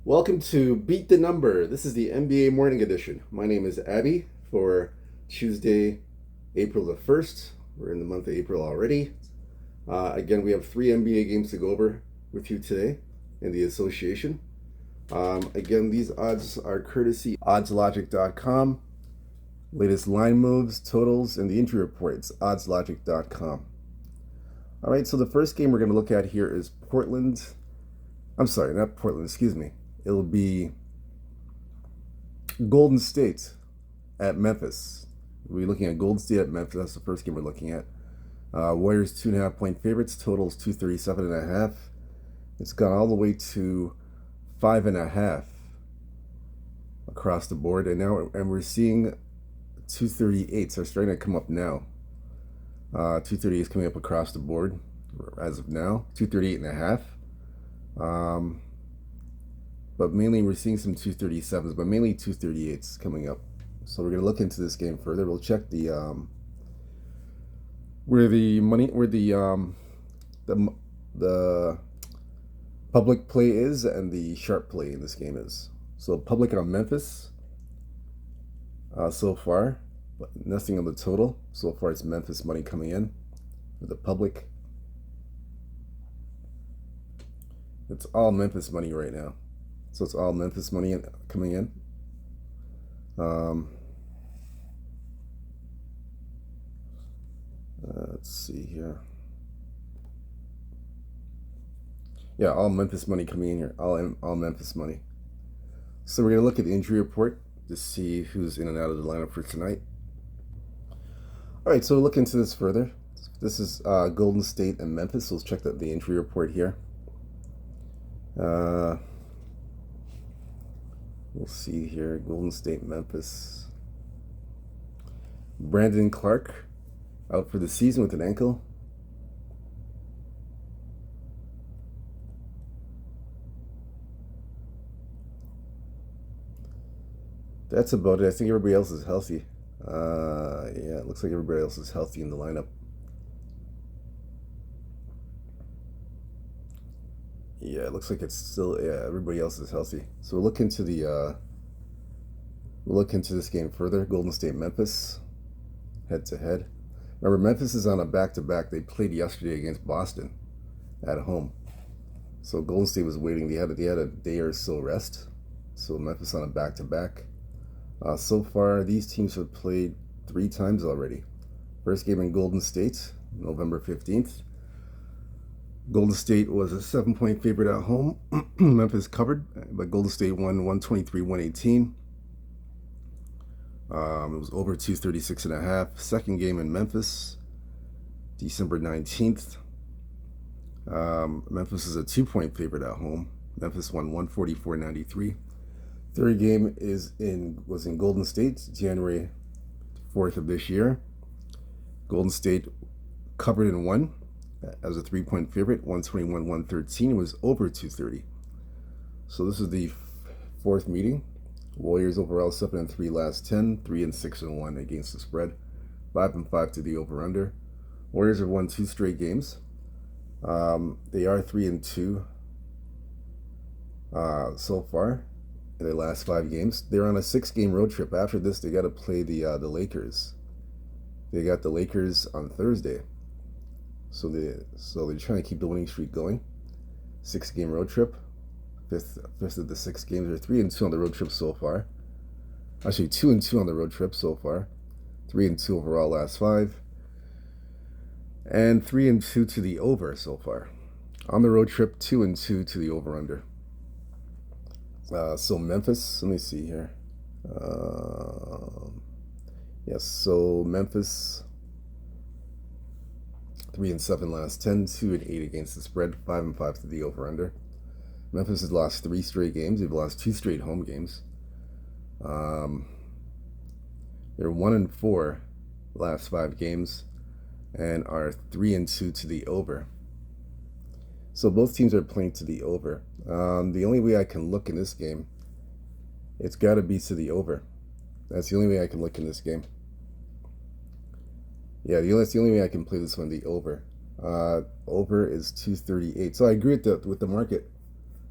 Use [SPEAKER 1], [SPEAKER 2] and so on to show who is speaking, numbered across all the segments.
[SPEAKER 1] Welcome to Beat the Number. This is the NBA Morning Edition. My name is Abby for Tuesday, April the 1st. We're in the month of April already. Again, we have three NBA games to go over with you today in the association. Again, these odds are courtesy oddslogic.com. Latest line moves, totals, and the injury reports, oddslogic.com. All right, so the first game we're going to look at here is Portland. I'm sorry, not Portland, excuse me. It'll be Golden State at Memphis. We're looking at Golden State at Memphis. That's the first game we're looking at. Warriors 2.5-point favorites. Totals 237.5. It's gone all the way to 5.5 across the board, and we're seeing 238. So it's starting to come up now. 230 is coming up across the board as of now. 238.5. But mainly we're seeing some 237s, but mainly 238s coming up. So we're gonna look into this game further. We'll check the the public play is and the sharp play in this game is. So public on Memphis so far, but nothing on the total. So far it's Memphis money coming in with the public. It's all Memphis money right now. So it's all Memphis money coming in. Let's see here. Yeah, all Memphis money coming in here. All Memphis money. So we're gonna look at the injury report to see who's in and out of the lineup for tonight. All right, so we'll look into this further. This is Golden State and Memphis. So let's check the injury report here. We'll see here, Golden State, Memphis. Brandon Clark out for the season with an ankle. That's about it. I think everybody else is healthy. Yeah, it looks like everybody else is healthy in the lineup. Yeah, it looks like it's still, yeah, everybody else is healthy. So we'll look into this game further. Golden State, Memphis, head to head. Remember, Memphis is on a back-to-back. They played yesterday against Boston at home. So Golden State was waiting. They had a day or so rest. So Memphis on a back-to-back. So far, these teams have played 3 times already. First game in Golden State, November 15th. Golden State was a 7-point favorite at home. Memphis covered, but Golden State won 123-118. It was over 236.5. Second game in Memphis, December 19th. Memphis is a 2-point favorite at home. Memphis won 144-93. Third game was in Golden State, January 4th of this year. Golden State covered and won as a 3-point favorite, 121-113. It was over 230. So this is the fourth meeting. Warriors overall 7-3 last 10, 3-6-1 against the spread, 5-5 to the over/under. Warriors have won 2 straight games. They are 3-2 so far in their last 5 games. They're on a 6-game road trip. After this, they got to play the Lakers. They got the Lakers on Thursday. So they're trying to keep the winning streak going. 6-game road trip. Fifth of the 6 games. They're 3-2 on the road trip so far. Actually, 2-2 on the road trip so far. 3-2 overall last 5. And 3-2 to the over so far. On the road trip, 2-2 to the over/under. So Memphis, let me see here. Yes, so Memphis 3-7 last 10, 2-8 against the spread, 5-5 to the over/under. Memphis has lost 3 straight games. They've lost 2 straight home games. They're 1-4 last 5 games, and are 3-2 to the over. So both teams are playing to the over. The only way I can look in this game, it's got to be to the over. That's the only way I can look in this game. Yeah, that's the only way I can play this one, the over. Over is 238. So I agree with the market.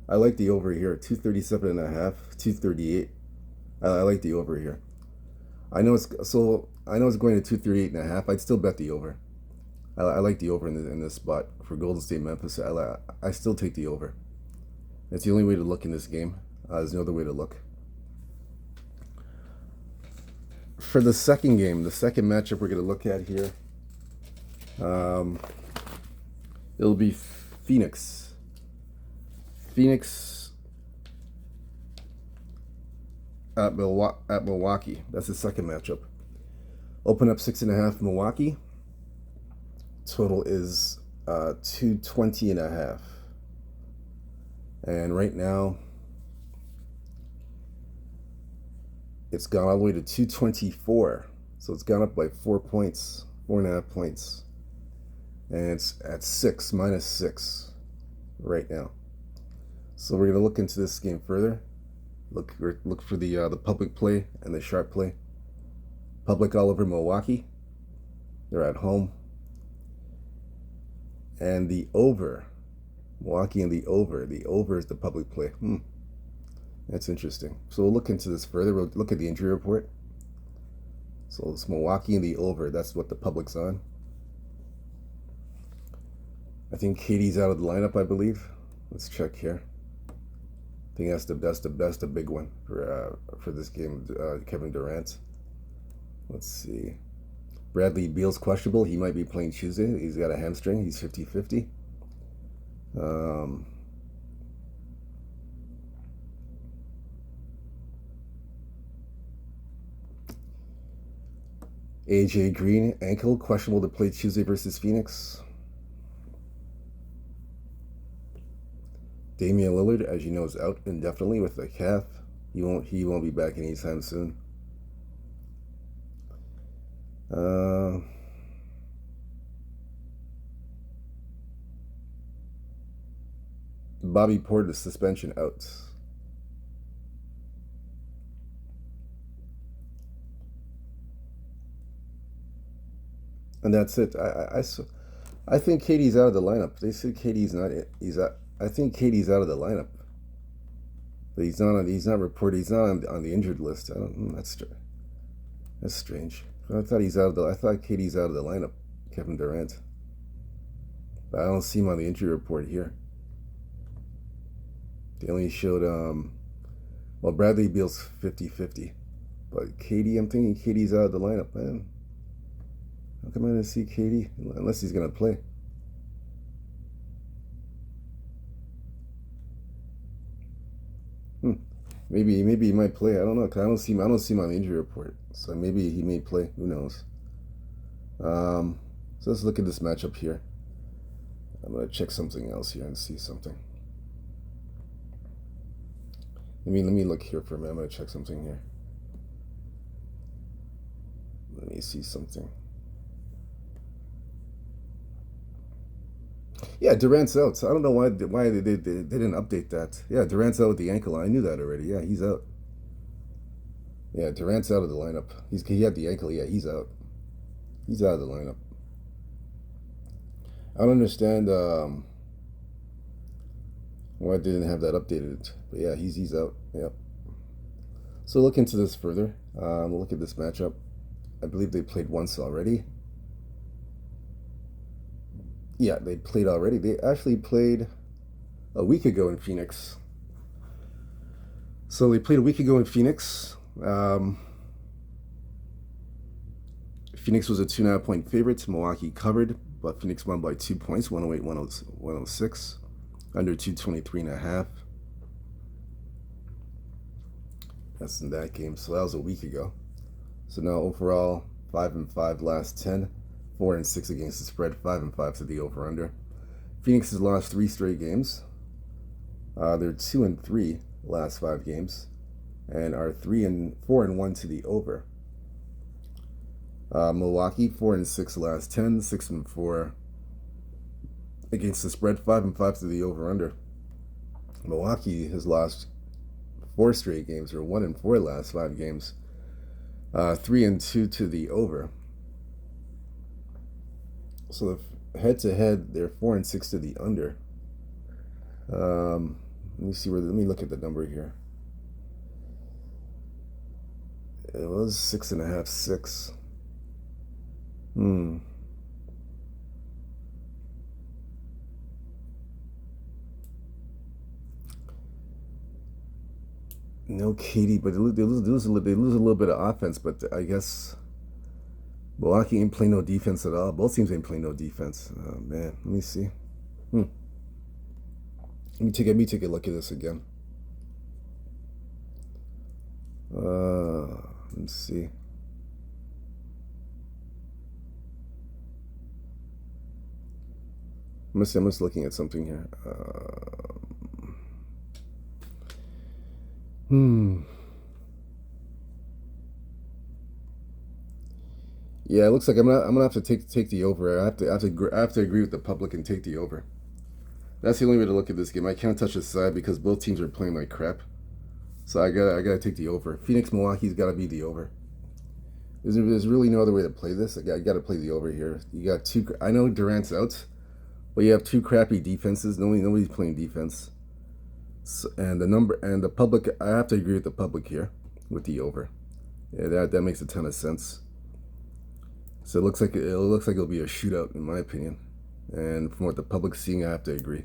[SPEAKER 1] I like the over here, 237.5, 238. I like the over here. I know it's going to 238.5. I'd still bet the over. I like the over in this spot for Golden State Memphis. I still take the over. It's the only way to look in this game. There's no other way to look. For the second game, the second matchup we're going to look at here, it'll be Phoenix at Milwaukee. That's the second matchup. Open up 6.5 Milwaukee. Total is 220.5. And right now, it's gone all the way to 224. So it's gone up by 4 points, 4.5 points. And it's at -6 right now. So we're going to look into this game further. Look for the public play and the sharp play. Public all over Milwaukee. They're at home. And the over. Milwaukee and the over. The over is the public play. That's interesting. So we'll look into this further. We'll look at the injury report. So it's Milwaukee and the over. That's what the public's on. I think KD's out of the lineup, I believe. Let's check here. I think that's the big one for this game. Kevin Durant. Let's see. Bradley Beal's questionable. He might be playing Tuesday. He's got a hamstring. He's 50-50. AJ Green, ankle, questionable to play Tuesday versus Phoenix. Damian Lillard, as you know, is out indefinitely with a calf. He won't be back anytime soon. Bobby Portis suspension out. And that's it. I think KD's out of the lineup. They said KD's not. He's out. I think KD's out of the lineup. But he's not reported. He's not on the injured list. That's strange. I thought KD's out of the lineup. Kevin Durant. But I don't see him on the injury report here. They only showed Bradley Beal's 50-50. But KD, I'm thinking KD's out of the lineup, man. How come I didn't see KD? Unless he's gonna play. Maybe he might play. I don't know. 'Cause I don't see him on the injury report. So maybe he may play. Who knows? So let's look at this matchup here. I'm gonna check something else here and see something. Let me look here for a minute. I'm gonna check something here. Let me see something. Yeah, Durant's out. So I don't know why they didn't update that. Yeah, Durant's out with the ankle. I knew that already. Yeah, he's out. Yeah, Durant's out of the lineup. He had the ankle. Yeah, he's out. He's out of the lineup. I don't understand why they didn't have that updated. But yeah, he's out. Yep. So look into this further. We'll look at this matchup. I believe they played once already. Yeah, they played already. They actually played a week ago in Phoenix. So they played a week ago in Phoenix. Phoenix was a 2.5 point favorite. Milwaukee covered, but Phoenix won by 2 points, 108-106, under 223.5. That's in that game. So that was a week ago. So now overall, 5-5 last 10. 4-6 against the spread, 5-5 to the over/under. Phoenix has lost 3 straight games. They're 2-3 last 5 games, and are 4-1 to the over. Milwaukee 4-6 last 10, 6-4 against the spread, 5-5 to the over/under. Milwaukee has lost 4 straight games, or 1-4 last 5 games, 3-2 to the over. So head to head, they're 4-6 to the under. Let me see where. Let me look at the number here. It was 6.5, 6. No Katie, but they lose a little bit of offense. But I guess Milwaukee ain't playing no defense at all. Both teams ain't playing no defense. Oh man, let me see. Let me take a look at this again. Let's see. I'm just looking at something here. Yeah, it looks like I'm gonna have to take the over. I have to agree with the public and take the over. That's the only way to look at this game. I can't touch the side because both teams are playing like crap. So I gotta take the over. Phoenix Milwaukee's got to be the over. There's really no other way to play this. I got to play the over here. You got two. I know Durant's out, but you have two crappy defenses. Nobody's playing defense. So, and the public. I have to agree with the public here with the over. Yeah, that makes a ton of sense. So it looks like it'll be a shootout in my opinion, and from what the public's seeing, I have to agree.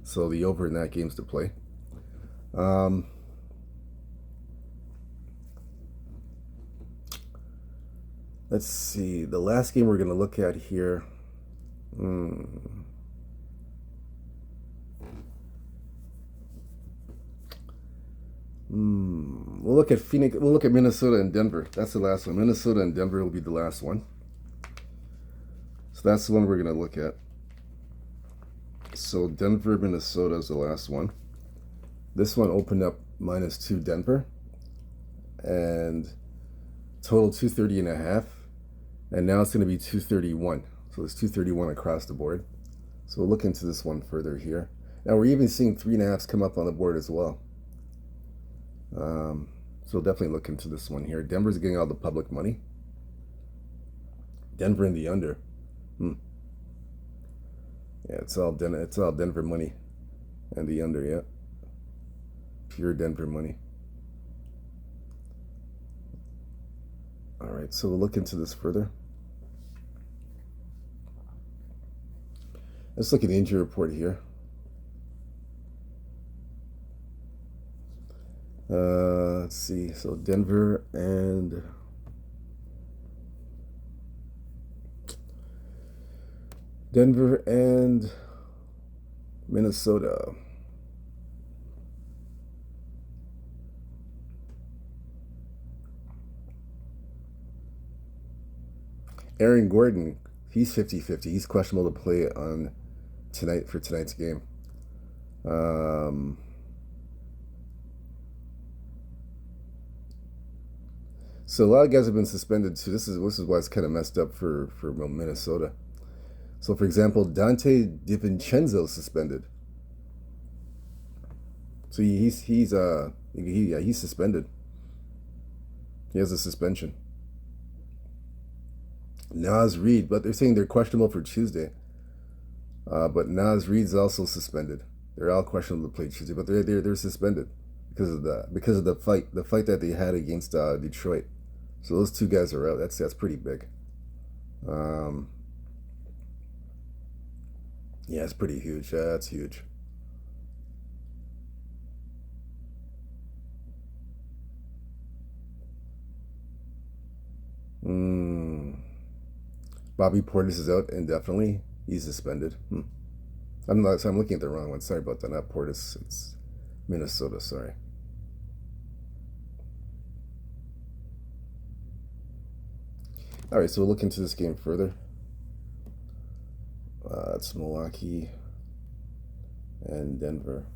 [SPEAKER 1] So the over in that game's to play. Let's see. The last game we're going to look at here. We'll look at Phoenix. We'll look at Minnesota and Denver. That's the last one. Minnesota and Denver will be the last one. So that's the one we're going to look at. So Denver, Minnesota is the last one. This one opened up -2 Denver. And total 230.5. And now it's going to be 231. So it's 231 across the board. So we'll look into this one further here. Now we're even seeing 3.5s come up on the board as well. So definitely look into this one here. Denver's getting all the public money. Denver in the under. Yeah, it's all Denver money, and the under. Yeah, pure Denver money. All right, so we'll look into this further. Let's look at the injury report here. Let's see. So Denver and Minnesota. Aaron Gordon, he's 50-50. He's questionable to play on tonight's game. So a lot of guys have been suspended too. This is why it's kind of messed up for Minnesota. So for example, Dante DiVincenzo suspended. So he's suspended. He has a suspension. Naz Reid, but they're saying they're questionable for Tuesday. But Naz Reid's also suspended. They're all questionable to play Tuesday, but they're suspended because of the fight that they had against Detroit. So those two guys are out. That's pretty big. Yeah, it's pretty huge. That's huge. Bobby Portis is out indefinitely. He's suspended. I'm looking at the wrong one. Sorry about that. Not Portis. It's Minnesota. Sorry. All right, so we'll look into this game further. It's Milwaukee and Denver.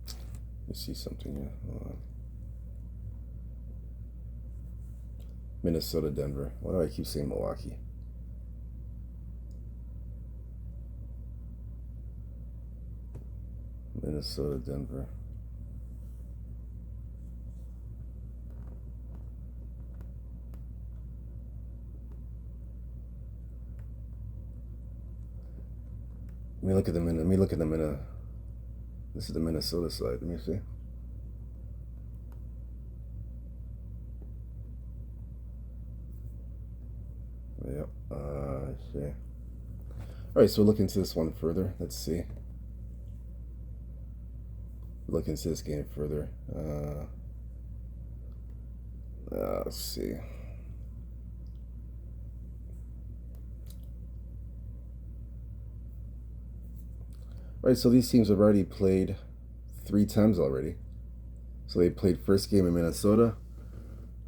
[SPEAKER 1] Let me see something here. Minnesota, Denver. Why do I keep saying Milwaukee? Minnesota, Denver. Let me look at them in. Let me look at them in a. This is the Minnesota side. Let me see. Yep. See. All right. So look into this one further. Let's see. Look into this game further. Let's see. All right. So these teams have already played 3 times already. So they played first game in Minnesota.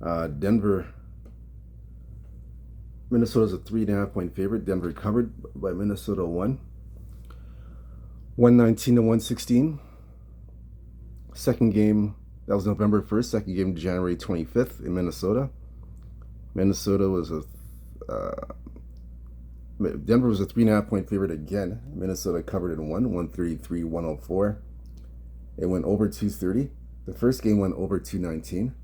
[SPEAKER 1] Denver. Minnesota's a 3.5-point favorite. Denver covered by Minnesota 119 to 116. Second game, that was November 1st. Second game, January 25th in Minnesota. Minnesota was Denver was a 3.5-point favorite again. Minnesota covered in 133-104. It went over 230. The first game went over 219.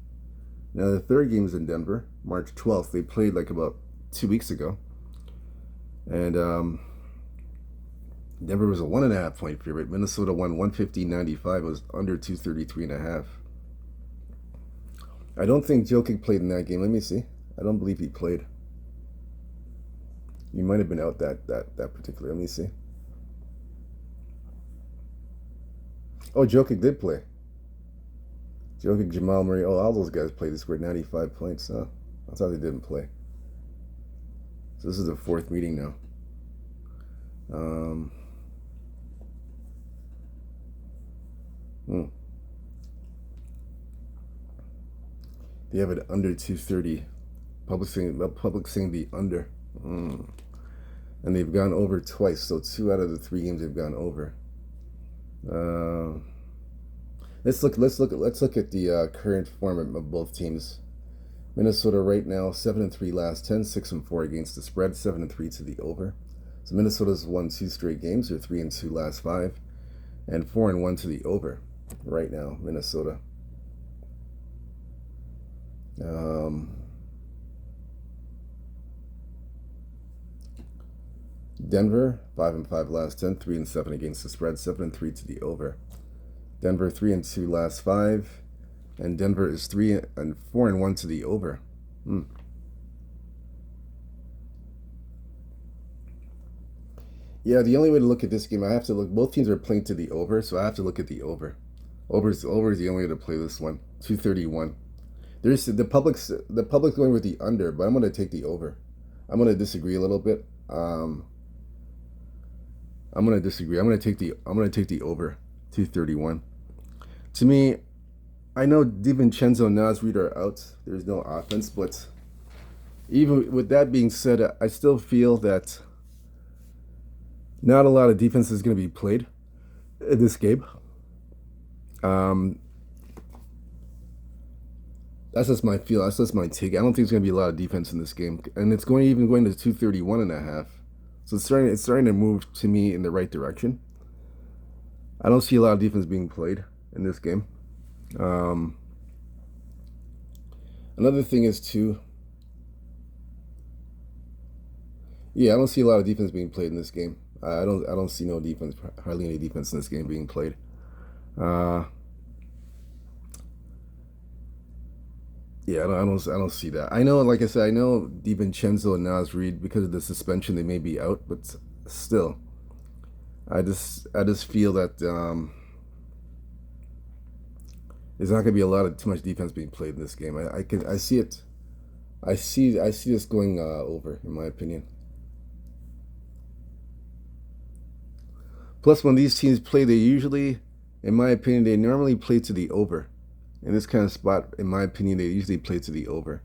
[SPEAKER 1] Now the third game is in Denver, March 12th. They played like about 2 weeks ago. And Denver was a 1.5-point favorite. Minnesota won 115-95. It was under 233.5. I don't think Jokic played in that game. Let me see. I don't believe he played. He might have been out that particular. Let me see. Oh, Jokic did play. Jokic, Jamal Murray. Oh, all those guys played. They scored 95 points. I thought they didn't play. So this is the 4th meeting now. They have it under 230. Public saying the under. And they've gone over twice. So 2 out of the 3 games they've gone over. Let's look at the current form of both teams. Minnesota right now 7-3 last 10, 6-4 against the spread, 7-3 to the over. So Minnesota's won 2 straight games. They're 3-2 last 5, and 4-1 to the over right now. Minnesota. Denver 5-5 last 10, 3-7 against the spread, 7-3 to the over. Denver 3-2 last 5, and Denver is 4-1 to the over. Yeah, the only way to look at this game, I have to look. Both teams are playing to the over, so I have to look at the over. Over is the only way to play this one. 231. There's the public's going with the under, but I'm going to take the over. I'm going to disagree a little bit. I'm going to disagree. I'm going to take the over. 231. To me, I know DiVincenzo and Naz Reid are out. There's no offense, but even with that being said, I still feel that not a lot of defense is going to be played in this game. That's just my feel. That's just my take. I don't think there's going to be a lot of defense in this game, and it's going to 231.5. So it's starting to move to me in the right direction. I don't see a lot of defense being played in this game. Another thing is too. Yeah, I don't see a lot of defense being played in this game. I don't see no defense, hardly any defense in this game being played. Yeah, I don't see that. I know, like I said, I know DiVincenzo and Naz Reid, because of the suspension, they may be out, but still, I just feel that there's not going to be too much defense being played in this game. I see it. I see this going over, in my opinion. Plus, when these teams play, they usually, in my opinion, they normally play to the over. In this kind of spot, in my opinion, they usually play to the over.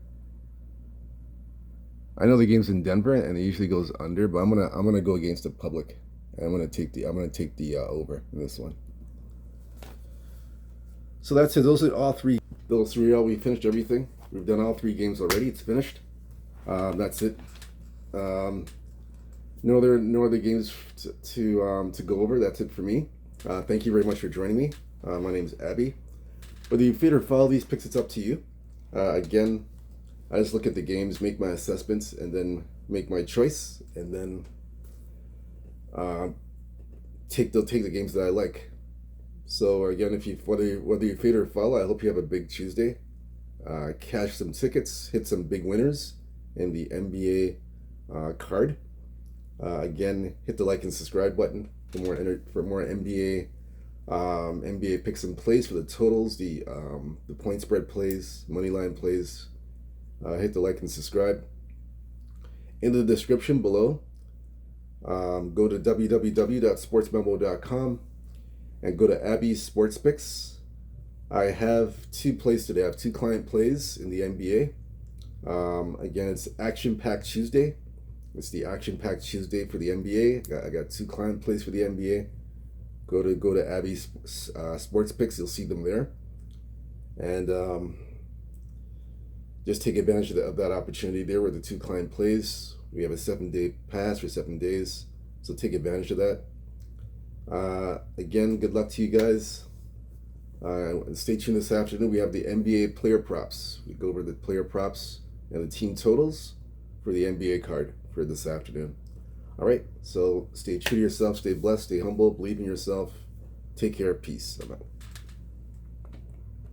[SPEAKER 1] I know the game's in Denver, and it usually goes under, but I'm gonna go against the public, and I'm gonna take the over in this one. So that's it. Those are all three. Those three. We finished everything. We've done all 3 games already. It's finished. That's it. No other games to go over. That's it for me. Thank you very much for joining me. My name's Abby. Whether you fit or follow these picks, it's up to you. Again, I just look at the games, make my assessments, and then make my choice. And then they'll take the games that I like. So again, if you whether you fade or follow, I hope you have a big Tuesday. Cash some tickets, hit some big winners in the NBA card. Again, hit the like and subscribe button for more NBA picks and plays for the totals, the point spread plays, money line plays. Hit the like and subscribe. In the description below, go to www.sportsmemo.com and go to Abby's Sports Picks. I have 2 plays today. I have 2 client plays in the NBA. Again, it's Action Packed Tuesday. It's the Action Packed Tuesday for the NBA. I got 2 client plays for the NBA. Go to Abby's Sports Picks. You'll see them there, and just take advantage of that opportunity there with the 2 client plays. We have a 7-day pass for 7 days, so take advantage of that. Again, good luck to you guys. Stay tuned this afternoon. We have the NBA player props. We go over the player props and the team totals for the NBA card for this afternoon. All right, so stay true to yourself, stay blessed, stay humble, believe in yourself. Take care, peace. I'm out.